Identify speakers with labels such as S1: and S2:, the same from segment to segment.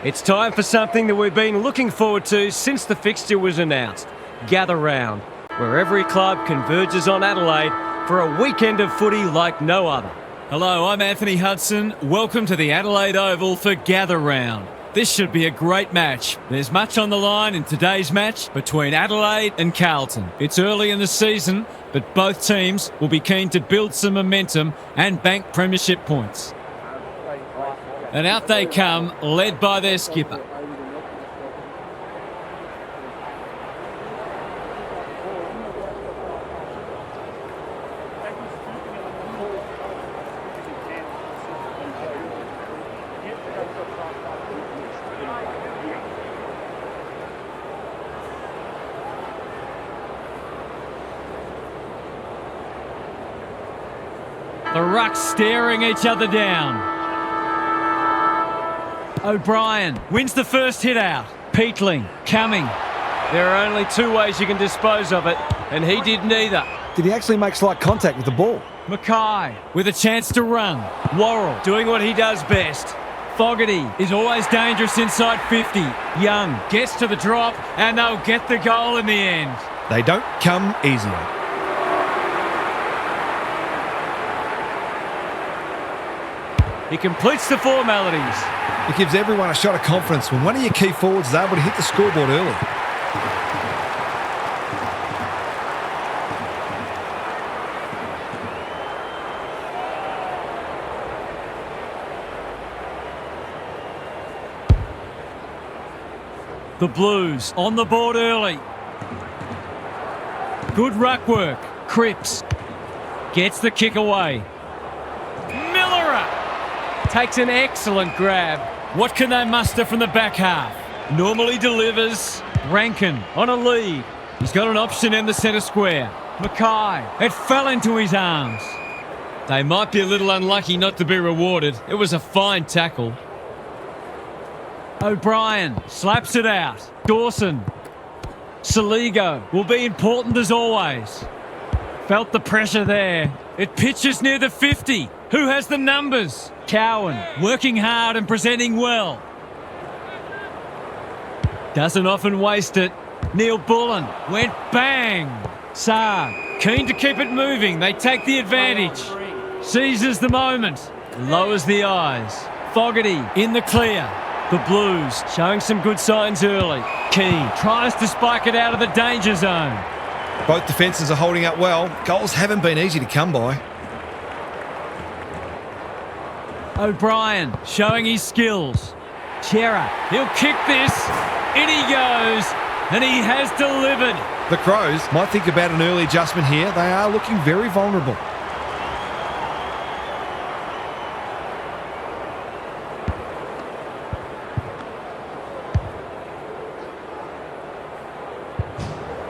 S1: It's time for something that we've been looking forward to since the fixture was announced. Gather Round, where every club converges on Adelaide for a weekend of footy like no other.
S2: Hello, I'm Anthony Hudson. Welcome to the Adelaide Oval for Gather Round. This should be a great match. There's much on the line in today's match between Adelaide and Carlton. It's early in the season, but both teams will be keen to build some momentum and bank premiership points. And out they come, led by their skipper. The rucks staring each other down. O'Brien wins the first hit out. Peatling coming.
S1: There are only two ways you can dispose of it, and he did neither.
S3: Did he actually make slight contact with the ball?
S2: Mackay with a chance to run. Worrell
S1: Doing what he does best.
S2: Fogarty is always dangerous inside 50. Young gets to the drop and they'll get the goal in the end.
S3: They don't come easier.
S1: He completes the formalities.
S3: It gives everyone a shot of confidence when one of your key forwards is able to hit the scoreboard early.
S2: The Blues on the board early. Good ruck work. Cripps gets the kick away.
S1: Takes an excellent grab.
S2: What can they muster from the back half? Normally delivers. Rankin on a lead. He's got an option in the centre square. Mackay. It fell into his arms. They might be a little unlucky not to be rewarded. It was a fine tackle. O'Brien slaps it out. Dawson. Saligo will be important as always. Felt the pressure there. It pitches near the 50. Who has the numbers? Cowan working hard and presenting well. Doesn't often waste it. Neil Bullen went bang. Saab keen to keep it moving. They take the advantage. Seizes the moment. Lowers the eyes. Fogarty in the clear. The Blues showing some good signs early. Keane tries to spike it out of the danger zone.
S3: Both defences are holding up well. Goals haven't been easy to come by.
S2: O'Brien showing his skills. Chera, he'll kick this. In he goes, and he has delivered.
S3: The Crows might think about an early adjustment here. They are looking very vulnerable.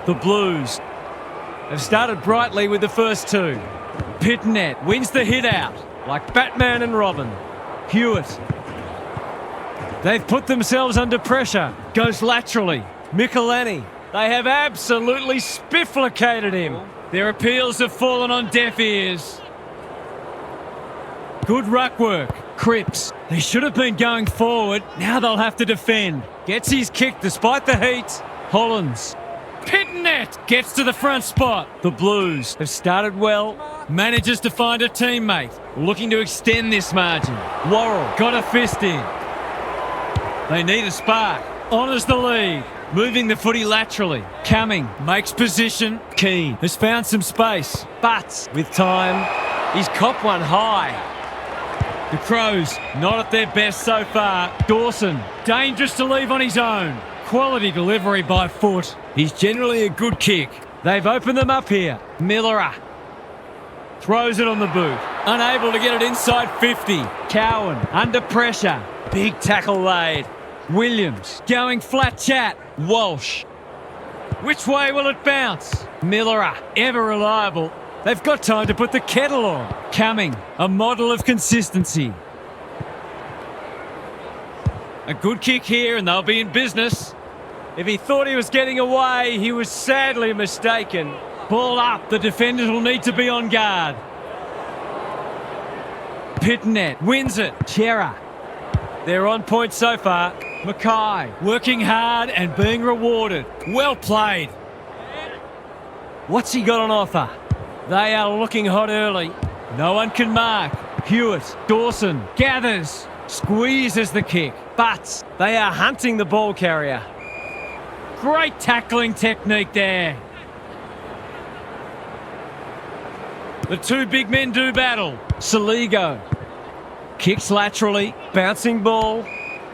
S2: The Blues have started brightly with the first two. Pitnet wins the hit out. Like Batman and Robin. Hewitt. They've put themselves under pressure. Goes laterally. Michelani. They have absolutely spifflicated him. Their appeals have fallen on deaf ears. Good ruck work. Cripps. They should have been going forward. Now they'll have to defend. Gets his kick despite the heat. Hollins. Pitnet gets to the front spot. The Blues have started well. Manages to find a teammate. Looking to extend this margin. Worrell got a fist in. They need a spark. Honours the lead. Moving the footy laterally. Cumming makes position. Keane has found some space. But with time, he's copped one high. The Crows not at their best so far. Dawson dangerous to leave on his own. Quality delivery by foot. He's generally a good kick. They've opened them up here. Millera throws it on the boot. Unable to get it inside 50. Cowan under pressure. Big tackle laid. Williams going flat chat. Walsh. Which way will it bounce? Millera ever reliable. They've got time to put the kettle on. Cumming, a model of consistency. A good kick here and they'll be in business. If he thought he was getting away, he was sadly mistaken. Ball up, the defenders will need to be on guard. Pitnet wins it. Chera. They're on point so far. Mackay working hard and being rewarded. Well played.
S1: What's he got on offer? They are looking hot early.
S2: No one can mark. Hewitt, Dawson gathers, squeezes the kick, but
S1: They are hunting the ball carrier.
S2: great tackling technique there. The two big men do battle. Saligo kicks laterally.
S1: Bouncing ball.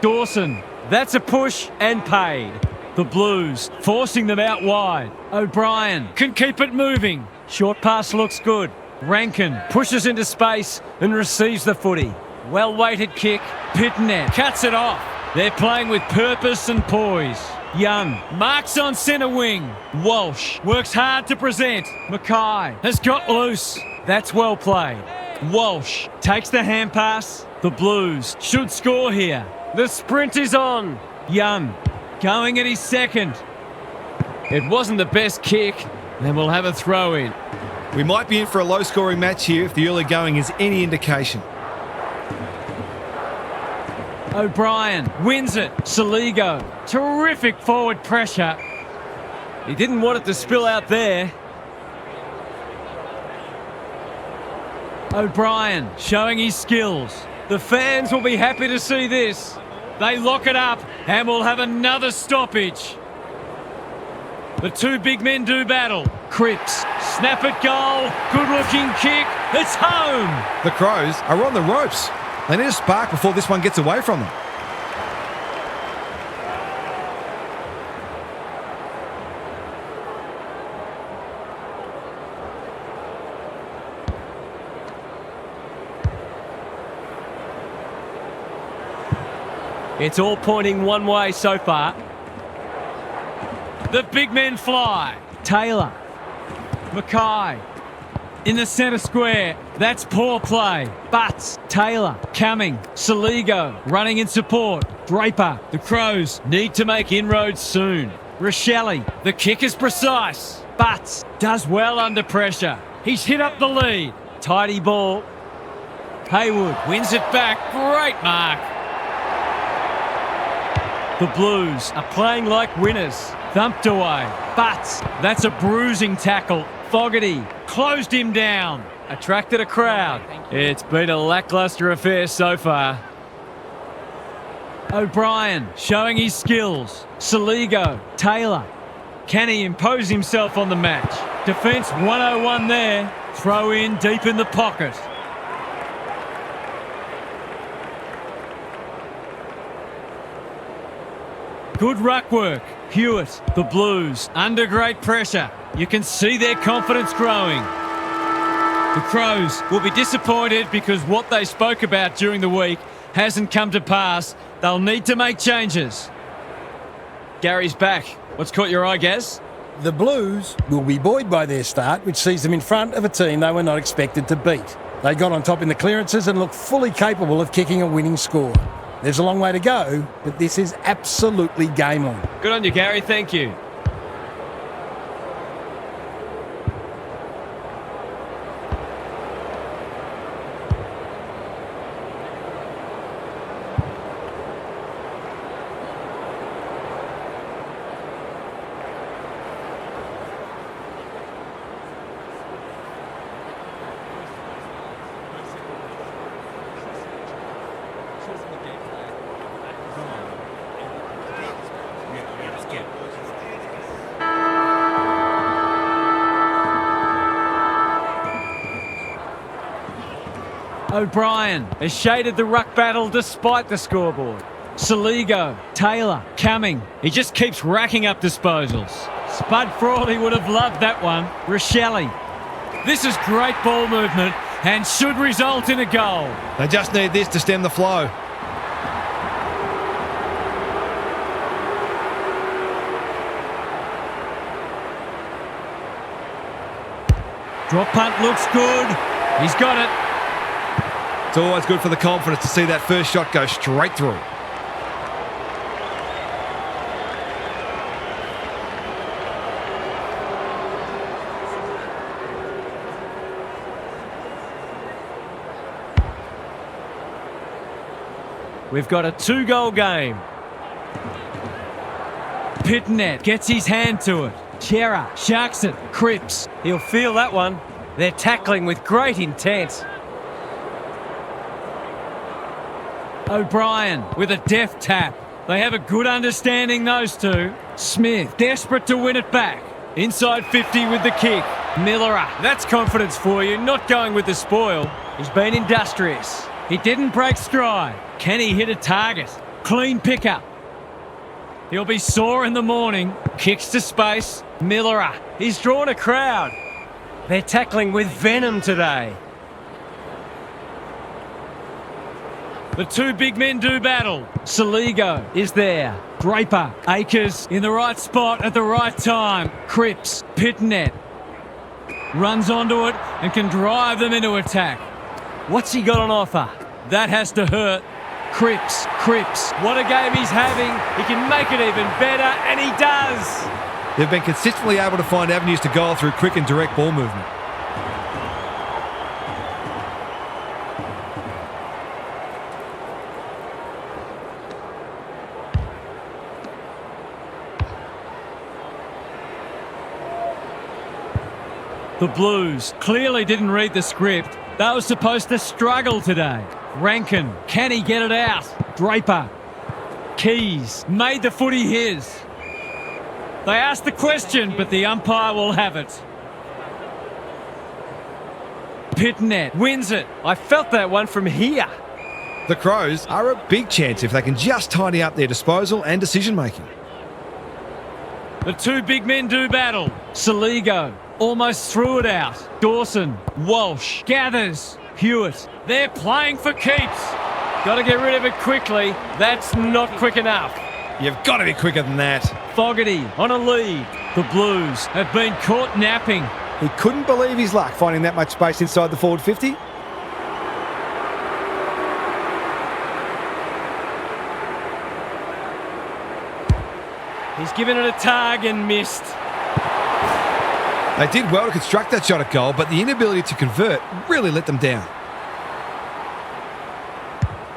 S2: Dawson,
S1: That's a push and paid.
S2: the Blues forcing them out wide. O'Brien can keep it moving.
S1: Short pass looks good.
S2: Rankin
S1: Pushes into space and receives the footy. Well-weighted kick.
S2: Pitnet cuts it off. They're playing with purpose and poise. Young marks on centre wing. Walsh works hard to present. Mackay has got loose.
S1: That's well played.
S2: Walsh takes the hand pass. The Blues should score here.
S1: The sprint is on.
S2: Young going at his second.
S1: It wasn't the best kick.
S2: Then we'll have a throw in.
S3: We might be in for a low-scoring match here if the early going is any indication.
S2: O'Brien wins it. Saligo, terrific forward pressure.
S1: He didn't want it to spill out there.
S2: O'Brien showing his skills.
S1: The fans will be happy to see this.
S2: They lock it up and we'll have another stoppage. The two big men do battle. Cripps, snap at goal, good looking kick, it's home!
S3: The Crows are on the ropes. They need a spark before this one gets away from them.
S1: It's all pointing one way so far.
S2: The big men fly. Taylor, Mackay, in the centre square. That's poor play. Butts, Taylor, coming. Saligo running in support. Draper, the Crows need to make inroads soon. Rochelle, the kick is precise. Butts does well under pressure. He's hit up the lead.
S1: Tidy ball.
S2: Haywood wins it back. Great mark. The Blues are playing like winners. Thumped away. Butts, that's a bruising tackle. Fogarty closed him down.
S1: Attracted a crowd. It's been a lacklustre affair so far.
S2: O'Brien showing his skills. Saligo, Taylor. Can he impose himself on the match? Defence 101 there. Throw in deep in the pocket. Good ruck work. Hewitt, the Blues, under great pressure. You can see their confidence growing. The Crows will be disappointed because what they spoke about during the week hasn't come to pass. They'll need to make changes.
S1: Gary's back. What's caught your eye, Gaz?
S4: The Blues will be buoyed by their start, which sees them in front of a team they were not expected to beat. They got on top in the clearances and look fully capable of kicking a winning score. There's a long way to go, but this is absolutely game on.
S1: Good on you, Gary. Thank you.
S2: O'Brien has shaded the ruck battle despite the scoreboard. Saligo, Taylor, coming. He just keeps racking up disposals. Spud Frawley would have loved that one. Rochelle. This is great ball movement and should result in a goal.
S3: They just need this to stem the flow.
S2: Drop punt looks good. He's got it.
S3: It's always good for the confidence to see that first shot go straight through.
S1: We've got a 2-goal game.
S2: Pitnet gets his hand to it. Chera sharks it. Cripps.
S1: He'll feel that one. They're tackling with great intent.
S2: O'Brien with a deft tap. They have a good understanding, those two. Smith, desperate to win it back. Inside 50 with the kick.
S1: Millerer, that's confidence for you, not going with the spoil. He's been industrious.
S2: He didn't break stride. Can he hit a target? Clean pickup. He'll be sore in the morning.
S1: Kicks to space. Millerer, he's drawn a crowd. They're tackling with venom today.
S2: The two big men do battle.
S1: Saligo is there.
S2: Draper, Akers in the right spot at the right time. Cripps, Pitnet runs onto it and can drive them into attack.
S1: What's he got on offer?
S2: That has to hurt. Cripps.
S1: What a game he's having. He can make it even better, and he does.
S3: They've been consistently able to find avenues to goal through quick and direct ball movement.
S2: The Blues clearly didn't read the script. They were supposed to struggle today. Rankin, can he get it out? Draper. Keys made the footy his. They asked the question, but the umpire will have it. Pitnet wins it.
S1: I felt that one from here.
S3: The Crows are a big chance if they can just tidy up their disposal and decision-making.
S2: The two big men do battle. Saligo almost threw it out. Dawson, Walsh, gathers. Hewitt, they're playing for keeps.
S1: Got to get rid of it quickly. That's not quick enough.
S3: You've got to be quicker than that.
S2: Fogarty on a lead. The Blues have been caught napping.
S3: He couldn't believe his luck finding that much space inside the forward 50.
S1: He's given it a tug and missed.
S3: They did well to construct that shot at goal, but the inability to convert really let them down.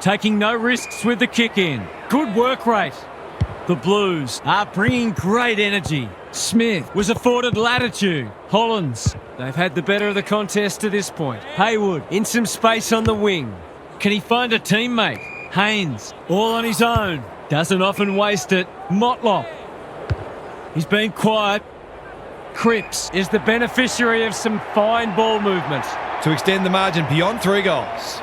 S2: Taking no risks with the kick in. Good work rate. The Blues are bringing great energy. Smith was afforded latitude. Hollands,
S1: They've had the better of the contest to this point.
S2: Haywood
S1: In some space on the wing.
S2: can he find a teammate? Haynes, all on his own. Doesn't often waste it. Motlop. He's been quiet. Cripps
S1: Is the beneficiary of some fine ball movement.
S3: To extend the margin beyond 3 goals.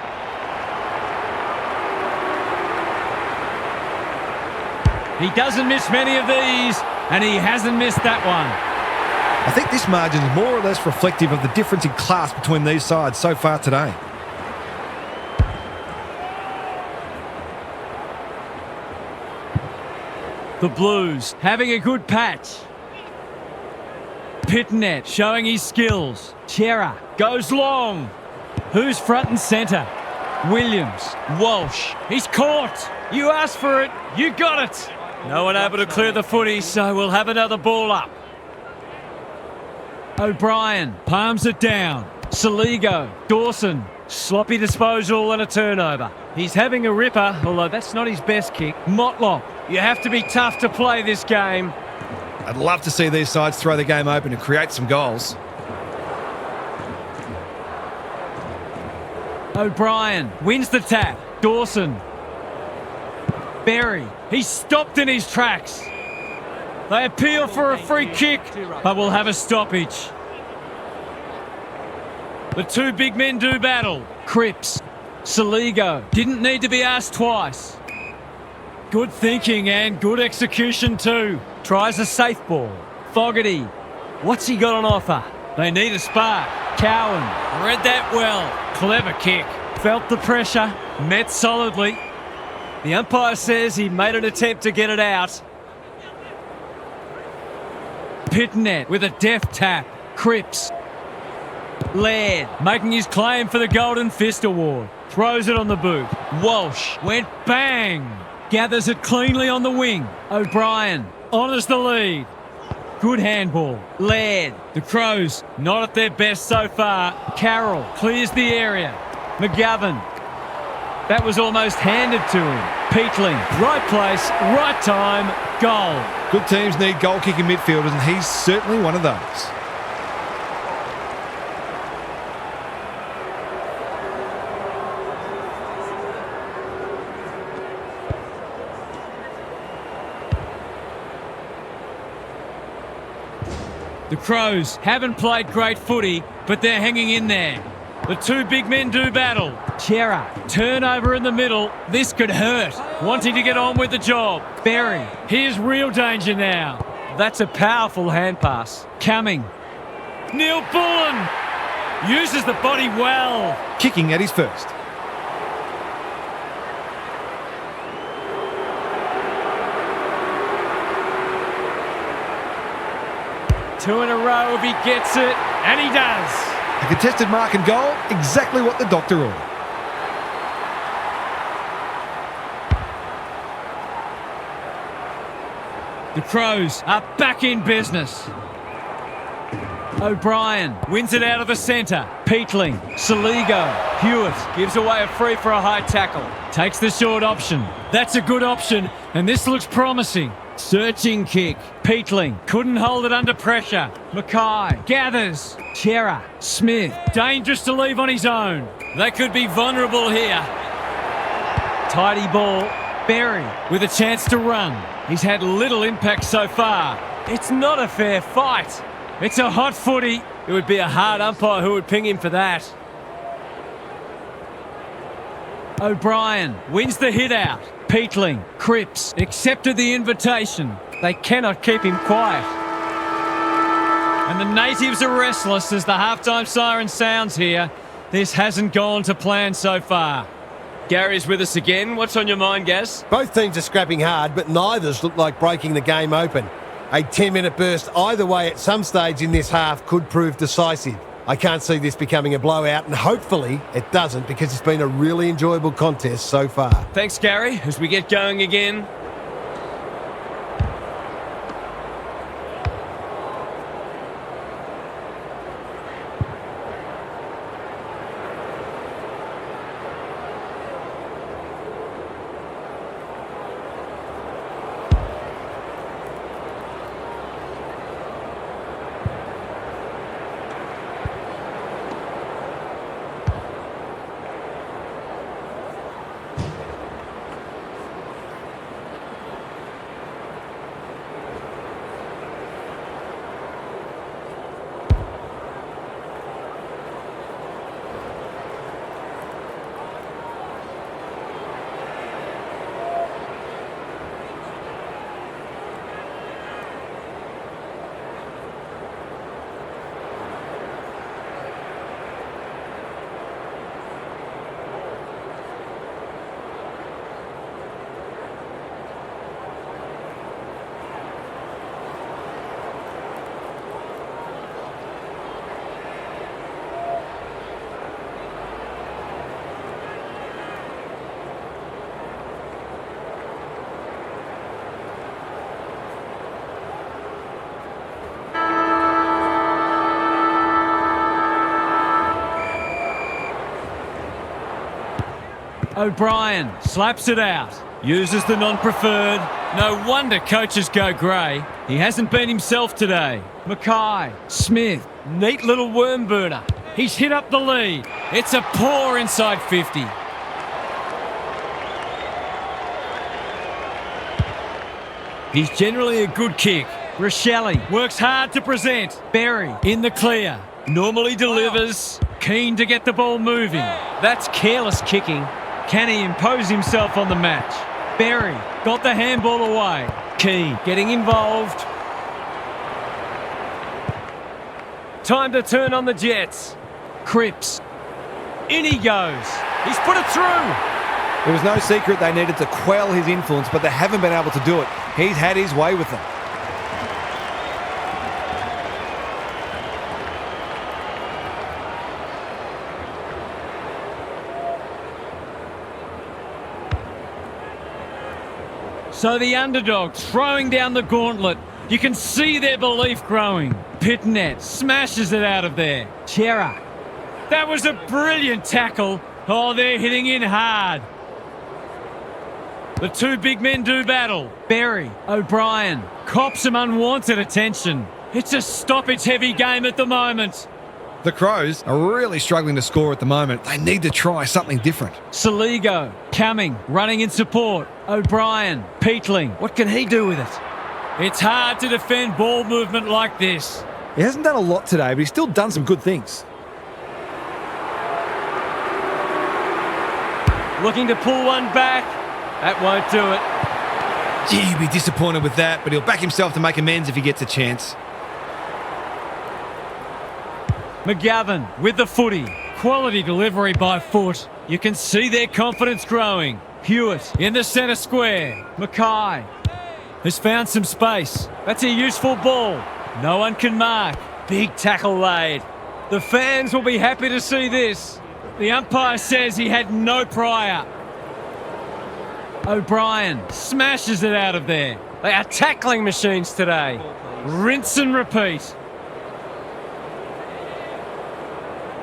S2: He doesn't miss many of these, and he hasn't missed that one.
S3: I think this margin is more or less reflective of the difference in class between these sides so far today.
S2: The Blues having a good patch. Pitnet showing his skills. Chera goes long. Who's front and centre? Williams. Walsh. He's caught.
S1: You asked for it. You got it. No one able to clear the footy, so we'll have another ball up.
S2: O'Brien palms it down. Saligo. Dawson.
S1: Sloppy disposal and a turnover. He's having a ripper, although that's not his best kick.
S2: Motlop.
S1: You have to be tough to play this game.
S3: I'd love to see these sides throw the game open and create some goals.
S2: O'Brien wins the tap. Dawson. Berry. He's stopped in his tracks. They appeal for a free kick, but will have a stoppage. The two big men do battle. Cripps. Saligo didn't need to be asked twice. Good thinking and good execution too.
S1: Tries a safe ball.
S2: Fogarty.
S1: What's he got on offer?
S2: They need a spark. Cowan read that well. Clever kick. Felt the pressure. Met solidly.
S1: The umpire says he made an attempt to get it out.
S2: Pitnet with a deft tap. Cripps. Laird making his claim for the Golden Fist Award. Throws it on the boot. Walsh went bang. Gathers it cleanly on the wing. O'Brien honours the lead. Good handball. Laird. The Crows not at their best so far. Carroll clears the area. McGovern. That was almost handed to him. Peatling, right place, right time, goal.
S3: Good teams need goal-kicking midfielders, and he's certainly one of those.
S2: The Crows haven't played great footy, but they're hanging in there. The two big men do battle. Chera, turnover in the middle. This could hurt. Wanting to get on with the job. Berry, here's real danger now.
S1: That's a powerful hand pass.
S2: Coming. Neil Bullen uses the body well.
S3: Kicking at his first.
S1: Two in a row if he gets it, and he does.
S3: A contested mark and goal, exactly what the doctor ordered.
S2: The Crows are back in business. O'Brien wins it out of the centre. Peatling, Saligo,
S1: Hewitt gives away a free for a high tackle.
S2: takes the short option. That's a good option, and this looks promising. Searching kick. Peatling couldn't hold it under pressure. Mackay gathers. Chera, Smith, dangerous to leave on his own. They could be vulnerable here.
S1: Tidy ball.
S2: Berry with a chance to run. He's had little impact so far.
S1: It's not a fair fight.
S2: It's a hot footy.
S1: It would be a hard umpire who would ping him for that.
S2: O'Brien wins the hit out. Peatling, Cripps accepted the invitation.
S1: They cannot keep him quiet.
S2: And the natives are restless as the halftime siren sounds here. This hasn't gone to plan so far.
S1: Gary's with us again. What's on your mind, Gaz?
S5: Both teams are scrapping hard, but neither's look like breaking the game open. A 10-minute burst either way at some stage in this half could prove decisive. I can't see this becoming a blowout, and hopefully it doesn't, because it's been a really enjoyable contest so far.
S1: Thanks, Gary. As we get going again.
S2: O'Brien slaps it out. Uses the non-preferred. No wonder coaches go grey. He hasn't been himself today. Mackay, Smith,
S1: Neat little worm burner.
S2: he's hit up the lead. It's a poor inside 50. He's generally a good kick. Rochelle works hard to present. Berry in the clear. Normally delivers. Keen to get the ball moving.
S1: That's careless kicking.
S2: Can he impose himself on the match? Berry got the handball away. Key getting involved.
S1: Time to turn on the Jets.
S2: Cripps.
S1: In he goes. He's put it through.
S3: It was no secret they needed to quell his influence, but they haven't been able to do it. He's had his way with them.
S2: So the underdog throwing down the gauntlet. You can see their belief growing. Pitnet smashes it out of there. Chera. That was a brilliant tackle. Oh, they're hitting in hard. The two big men do battle. Berry, O'Brien, cops some unwanted attention. It's a stoppage-heavy game at the moment.
S3: The Crows are really struggling to score at the moment. They need to try something different.
S2: Saligo, Cumming, running in support. O'Brien, Peatling. What can he do with it? It's hard to defend ball movement like this.
S3: He hasn't done a lot today, but he's still done some good things.
S1: Looking to pull one back. That won't do it.
S3: Gee, he'll be disappointed with that, but he'll back himself to make amends if he gets a chance.
S2: McGovern with the footy. Quality delivery by foot. You can see their confidence growing. Hewitt in the centre square. Mackay has found some space. That's a useful ball. No one can mark.
S1: Big tackle laid. The fans will be happy to see this.
S2: The umpire says he had no prior. O'Brien smashes it out of there.
S1: They are tackling machines today.
S2: Rinse and repeat.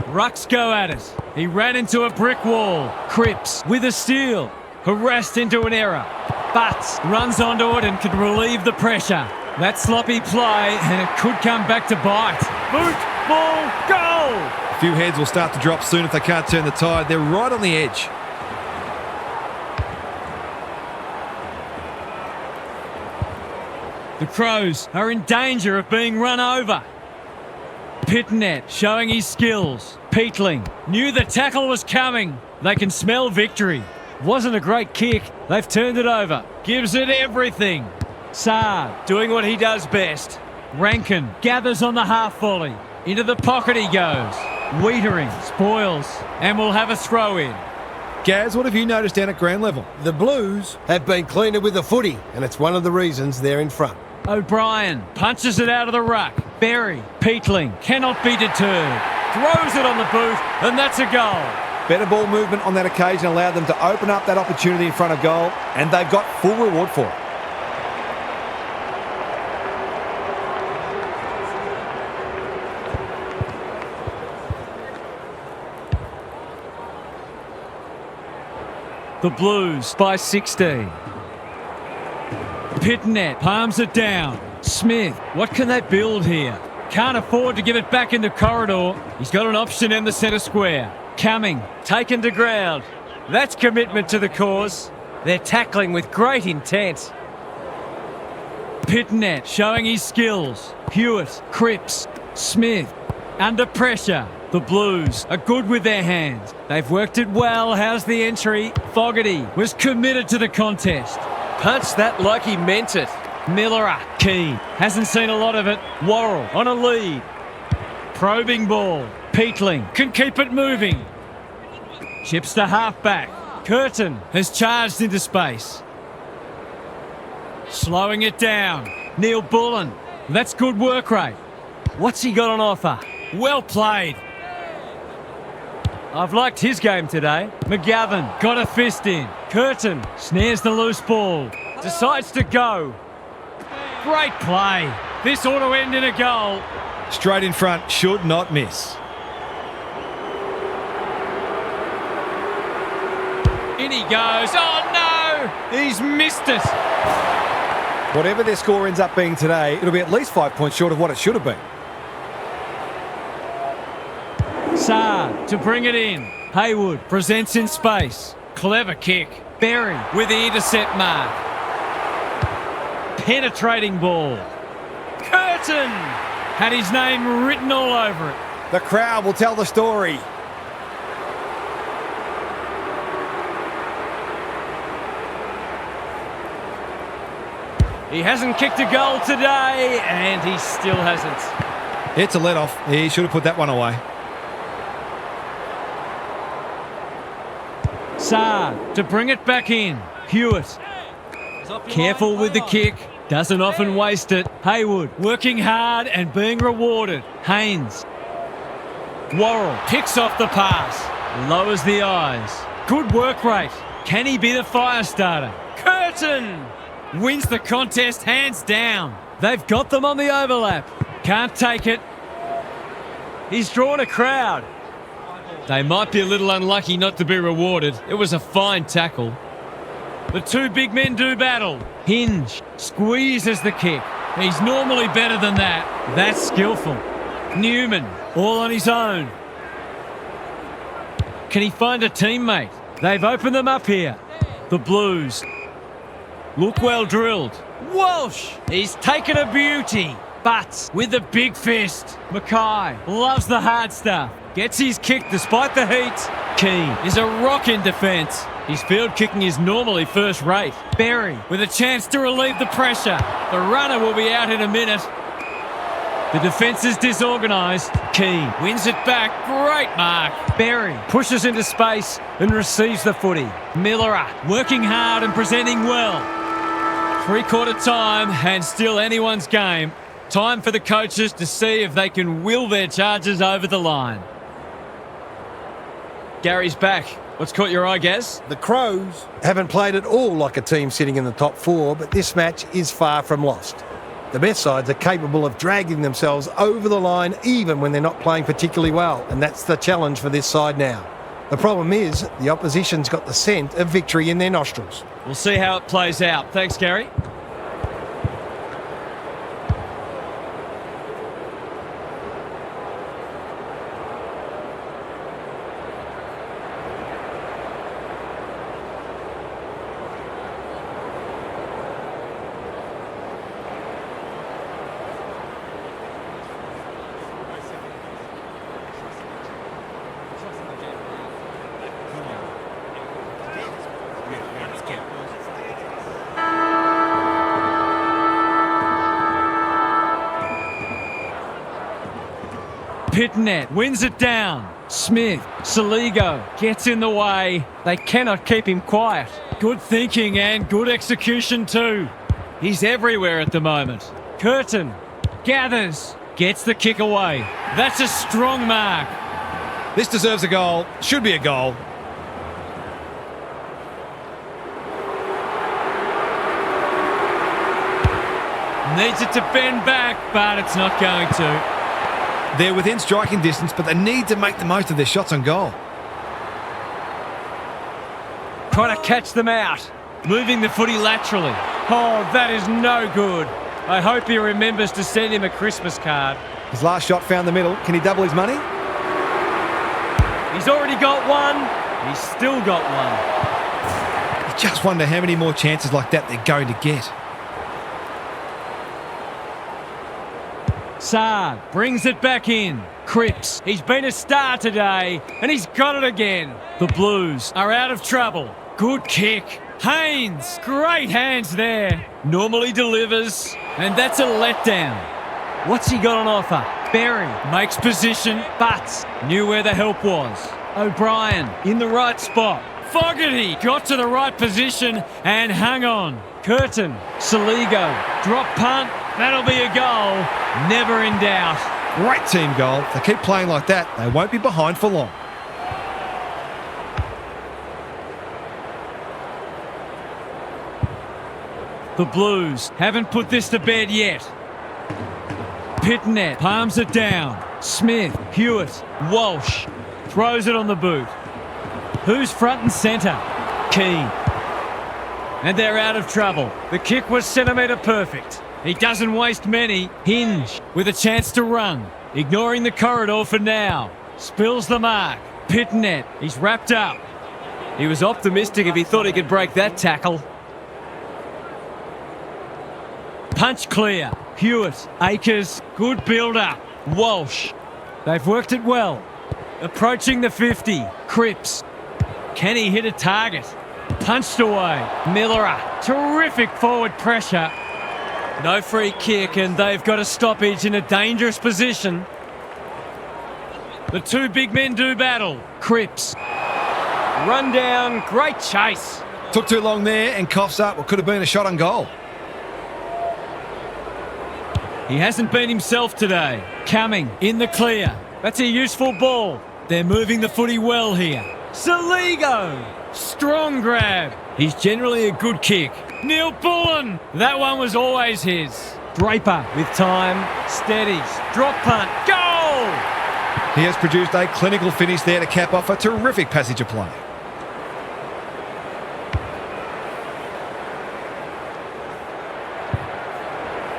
S2: Rucks go at it. He ran into a brick wall. Cripps with a steal. Harassed into an error. Butts runs onto it and can relieve the pressure. That sloppy play, and it could come back to bite. Boot, ball, goal!
S3: A few heads will start to drop soon if they can't turn the tide. They're right on the edge.
S2: The Crows are in danger of being run over. Pitnet showing his skills. Peatling knew the tackle was coming. They can smell victory.
S1: Wasn't a great kick.
S2: They've turned it over. Gives it everything. Saad
S1: Doing what he does best.
S2: Rankin gathers on the half volley. Into the pocket he goes. Wiedering spoils and will have a throw in.
S3: Gaz, what have you noticed down at ground level?
S5: The Blues have been cleaner with the footy, and it's one of the reasons they're in front.
S2: O'Brien punches it out of the ruck. Berry, Peatling cannot be deterred. Throws it on the boot, and that's a goal.
S3: Better ball movement on that occasion allowed them to open up that opportunity in front of goal, and they've got full reward for it.
S2: The Blues by 16. Pitnet palms it down. Smith, what can they build here? Can't afford to give it back in the corridor. He's got an option in the centre square. Cumming,
S1: Taken to ground. That's commitment to the cause. They're tackling with great intent.
S2: Pitnet showing his skills. Hewitt, Cripps, Smith, under pressure. The Blues are good with their hands. They've worked it well. How's the entry? Fogarty was committed to the contest.
S1: Punched that like he meant it.
S2: Miller, key. Hasn't seen a lot of it. Worrell on a lead. Probing ball. Peatling can keep it moving. Chips to halfback. Curtin has charged into space. Slowing it down. Neil Bullen. That's good work rate.
S1: What's he got on offer?
S2: Well played.
S1: I've liked his game today.
S2: McGovern got a fist in. Curtin snares the loose ball.
S1: Decides to go.
S2: Great play. This ought to end in a goal.
S3: Straight in front, should not miss.
S2: In he goes. Oh no! He's missed it.
S3: Whatever their score ends up being today, it'll be at least 5 points short of what it should have been.
S2: Saad to bring it in. Haywood presents in space. Clever kick. Berry with the intercept mark. Penetrating ball. Curtin had his name written all over it.
S3: The crowd will tell the story.
S1: He hasn't kicked a goal today, and he still hasn't.
S3: It's a let-off. He should have put that one away.
S2: Saad to bring it back in. Hewitt. Careful with the kick. Doesn't often waste it. Haywood working hard and being rewarded. Haynes. Worrell picks off the pass. Lowers the eyes. Good work rate. Can he be the fire starter? Curtin wins the contest hands down. They've got them on the overlap. Can't take it.
S1: He's drawn a crowd.
S2: They might be a little unlucky not to be rewarded. It was a fine tackle. The two big men do battle. Hinge squeezes the kick. He's normally better than that. That's skillful. Newman, all on his own. Can he find a teammate? They've opened them up here. The Blues look well drilled. Walsh, he's taken a beauty. But with a big fist. Mackay loves the hard stuff. Gets his kick despite the heat. Keane is a rock in defence. His field kicking is normally first rate. Berry with a chance to relieve the pressure. The runner will be out in a minute. The defence is disorganised. Keane wins it back. Great mark. Berry pushes into space and receives the footy. Miller working hard and presenting well. Three-quarter time and still anyone's game. Time for the coaches to see if they can will their charges over the line. Gary's back. What's caught your eye, Gaz?
S4: The Crows haven't played at all like a team sitting in the top four, but this match is far from lost. The best sides are capable of dragging themselves over the line even when they're not playing particularly well, and that's the challenge for this side now. The problem is the opposition's got the scent of victory in their nostrils.
S2: We'll see how it plays out. Thanks, Gary. Pitnet wins it down. Smith, Saligo gets in the way. They cannot keep him quiet. Good thinking and good execution too. He's everywhere at the moment. Curtin gathers, gets the kick away. That's a strong mark.
S3: This deserves a goal. Should be a goal.
S2: Needs it to bend back, but it's not going to.
S3: They're within striking distance, but they need to make the most of their shots on goal.
S2: Trying to catch them out. Moving the footy laterally. Oh, that is no good. I hope he remembers to send him a Christmas card.
S3: His last shot found the middle. Can he double his money?
S2: He's already got one. He's still got one.
S3: You just wonder how many more chances like that they're going to get.
S2: Saad brings it back in. Cripps, he's been a star today, and he's got it again. The Blues are out of trouble. Good kick. Haynes, great hands there. Normally delivers, and that's a letdown. What's he got on offer? Berry makes position, but knew where the help was. O'Brien in the right spot. Fogarty got to the right position and hung on. Curtin, Saligo, drop punt. That'll be a goal. Never in doubt.
S3: Great team goal. If they keep playing like that, they won't be behind for long.
S2: The Blues haven't put this to bed yet. Pitnet palms it down. Smith, Hewitt, Walsh throws it on the boot. Who's front and centre? Keane. And they're out of trouble. The kick was centimetre perfect. He doesn't waste many. Hinge with a chance to run. Ignoring the corridor for now. Spills the mark. Pitnet, he's wrapped up.
S1: He was optimistic if he thought he could break that tackle.
S2: Punch clear. Hewitt, Akers, good build-up. Walsh, they've worked it well. Approaching the 50. Cripps, can he hit a target? Punched away. Miller, terrific forward pressure. No free kick, and they've got a stoppage in a dangerous position. The two big men do battle. Cripps, run down, great chase.
S3: Took too long there and coughs up what could have been a shot on goal.
S2: He hasn't been himself today. Cumming in the clear. That's a useful ball. They're moving the footy well here. Saligo, strong grab. He's generally a good kick. Neil Bullen, that one was always his. Draper with time, steadies, drop punt, goal!
S3: He has produced a clinical finish there to cap off a terrific passage of play.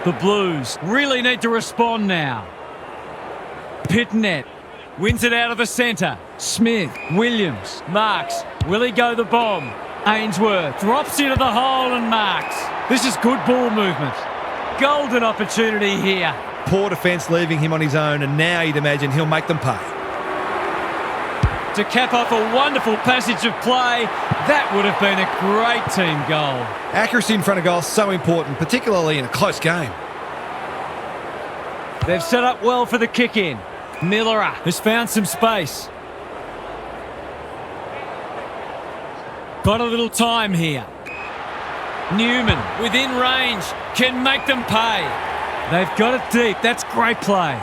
S2: The Blues really need to respond now. Pitnet wins it out of the centre. Smith, Williams, marks. Will he go the bomb? Ainsworth drops into the hole and marks. This is good ball movement. Golden opportunity here.
S3: Poor defence leaving him on his own, and now you'd imagine he'll make them pay.
S2: To cap off a wonderful passage of play, that would have been a great team goal.
S3: Accuracy in front of goal is so important, particularly in a close game.
S1: They've set up well for the kick-in.
S2: Millerer has found some space. Got a little time here. Newman, within range, can make them pay.
S1: They've got it deep. That's great play.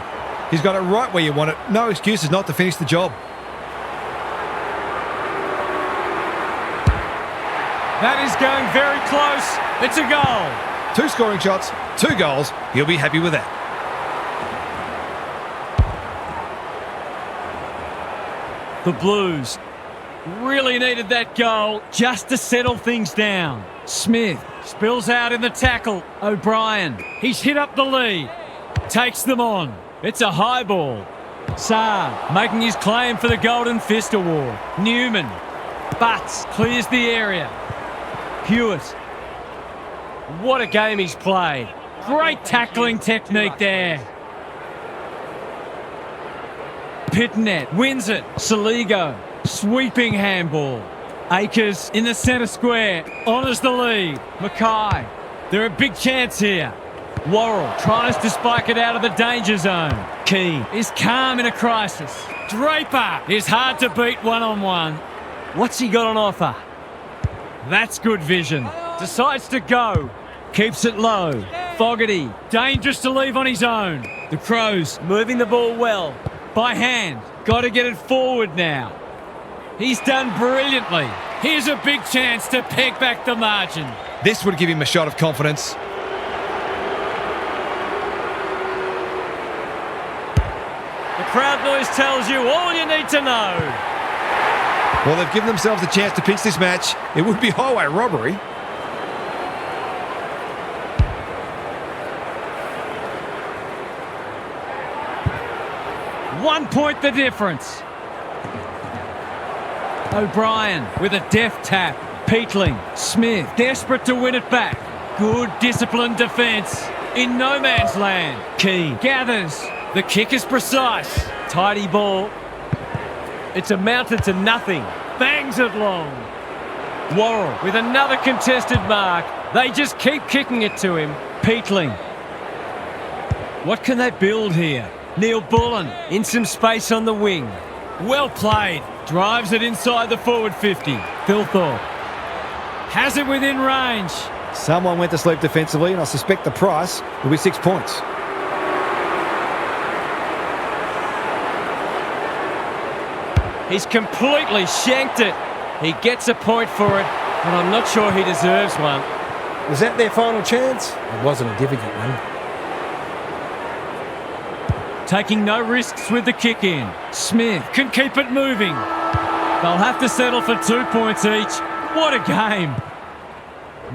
S3: He's got it right where you want it. No excuses not to finish the job.
S1: That is going very close. It's a goal.
S3: 2 scoring shots, 2 goals. He'll be happy with that.
S2: The Blues really needed that goal just to settle things down. Smith spills out in the tackle. O'Brien, he's hit up the lead. Takes them on. It's a high ball. Saab making his claim for the Golden Fist Award. Newman, Butts clears the area. Hewitt.
S1: What a game he's played.
S2: Great tackling technique there. Pitnet wins it. Saligo, sweeping handball. Akers in the centre square, honours the lead. Mackay, they're a big chance here. Worrell tries to spike it out of the danger zone. Keane is calm in a crisis. Draper is hard to beat one-on-one.
S1: What's he got on offer?
S2: That's good vision.
S1: Decides to go.
S2: Keeps it low. Fogarty, dangerous to leave on his own. The Crows
S1: Moving the ball well.
S2: by hand. Got to get it forward now. He's done brilliantly. Here's a big chance to peg back the margin.
S3: This would give him a shot of confidence.
S1: The crowd noise tells you all you need to know.
S3: Well, they've given themselves a chance to pinch this match. It would be highway robbery.
S2: One point the difference. O'Brien with a deft tap. Peatling, Smith desperate to win it back. Good disciplined defence. In no man's land.
S1: Keane
S2: Gathers. The kick is precise.
S1: tidy ball. It's amounted to nothing. Bangs it long. Worrell with another contested mark. They just keep kicking it to him.
S2: Peatling. What can they build here? Neil Bullen
S1: In some space on the wing.
S2: well played. Drives it inside the forward 50. Philthorpe has it within range.
S3: Someone went to sleep defensively, and I suspect the price will be 6 points.
S1: He's completely shanked it. He gets a point for it, and I'm not sure he deserves one.
S4: Was that their final chance? It wasn't a difficult one.
S2: Taking no risks with the kick in. Smith can keep it moving. They'll have to settle for 2 points each. What a game.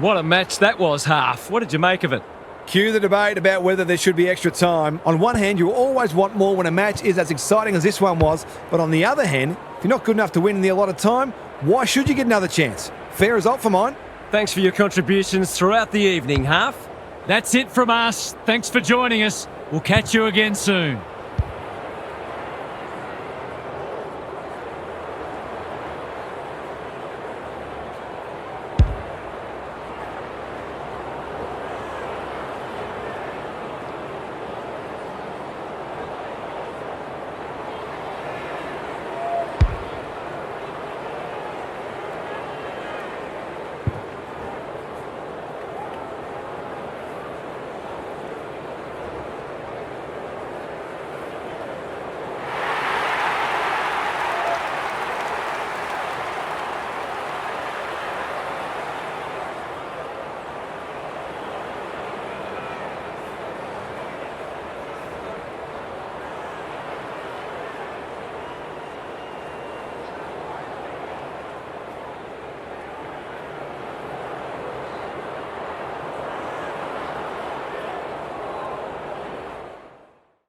S1: What a match that was, Half. What did you make of it?
S3: Cue the debate about whether there should be extra time. On one hand, you always want more when a match is as exciting as this one was. But on the other hand, if you're not good enough to win in the allotted time, why should you get another chance? Fair result for mine.
S1: Thanks for your contributions throughout the evening, Half.
S2: That's it from us. Thanks for joining us. We'll catch you again soon.